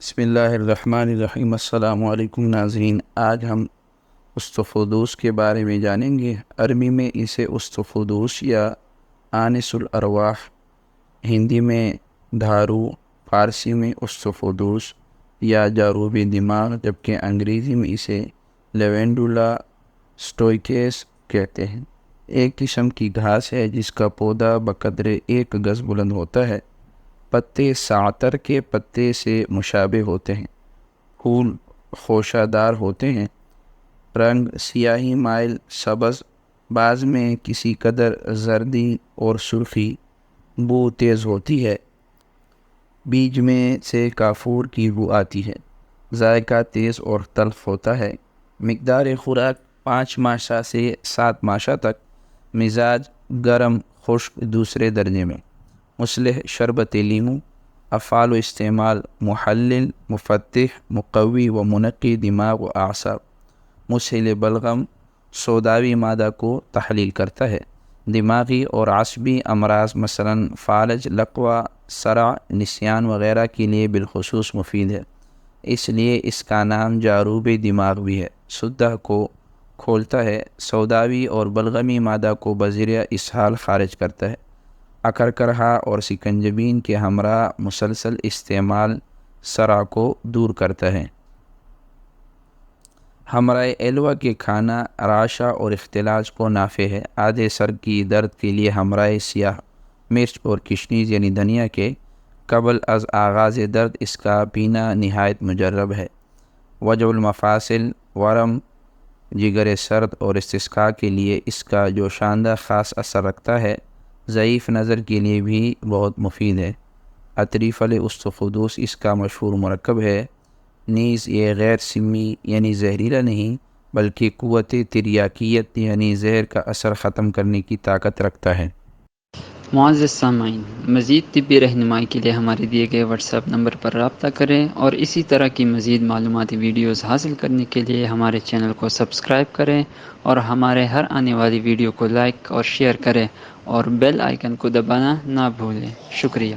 بسم اللہ الرحمن الرحیم۔ السلام علیکم ناظرین، آج ہم استفدوس کے بارے میں جانیں گے۔ عربی میں اسے استفدوس یا آنس الارواح، ہندی میں دھارو، فارسی میں استفدوس یا جاروب دماغ، جبکہ انگریزی میں اسے لیوینڈولا سٹوئکیس کہتے ہیں۔ ایک قسم کی گھاس ہے جس کا پودا بقدر 1 گز بلند ہوتا ہے۔ پتے ساعتر کے پتے سے مشابہ ہوتے ہیں۔ پھول خوشہ دار ہوتے ہیں۔ رنگ سیاہی مائل سبز، بعض میں کسی قدر زردی اور سرخی۔ بو تیز ہوتی ہے۔ بیج میں سے کافور کی بو آتی ہے۔ ذائقہ تیز اور تلخ ہوتا ہے۔ مقدار خوراک 5 ماشا سے 7 ماشا تک۔ مزاج گرم خشک دوسرے درجے میں۔ مصلح شربت لیمو۔ افعال و استعمال محلل، مفتح، مقوی و منقی دماغ و اعصاب۔ مسہل بلغم، سوداوی مادہ کو تحلیل کرتا ہے۔ دماغی اور عصبی امراض مثلاً فالج، لقوہ، صرع، نسیان وغیرہ کے لیے بالخصوص مفید ہے، اس لیے اس کا نام جاروب دماغ بھی ہے۔ سدہ کو کھولتا ہے۔ سوداوی اور بلغمی مادہ کو بذریعہ اسہال خارج کرتا ہے۔ اکرکرہا اور سکنجبین کے ہمراہ مسلسل استعمال صرع کو دور کرتا ہے۔ ہمراہ ایلوا کے کھانا راشا اور اختلاج کو نافع ہے۔ آدھے سر کی درد کے لیے ہمراہ سیاہ مرچ اور کشمیز یعنی دھنیا کے قبل از آغاز درد اس کا پینا نہایت مجرب ہے۔ وجع المفاصل، ورم، جگر سرد اور استسقاء کے لیے اس کا جو شاندار خاص اثر رکھتا ہے۔ ضعیف نظر کے لیے بھی بہت مفید ہے۔ اطریف الاستفدوس اس کا مشہور مرکب ہے، نیز یہ غیر سمی یعنی زہریلا نہیں بلکہ قوت تریاکیت یعنی زہر کا اثر ختم کرنے کی طاقت رکھتا ہے۔ معزز سامعین، مزید طبی رہنمائی کے لیے ہمارے دیے گئے واٹس ایپ نمبر پر رابطہ کریں اور اسی طرح کی مزید معلوماتی ویڈیوز حاصل کرنے کے لیے ہمارے چینل کو سبسکرائب کریں اور ہمارے ہر آنے والی ویڈیو کو لائک اور شیئر کریں اور بیل آئیکن کو دبانا نہ بھولیں۔ شکریہ۔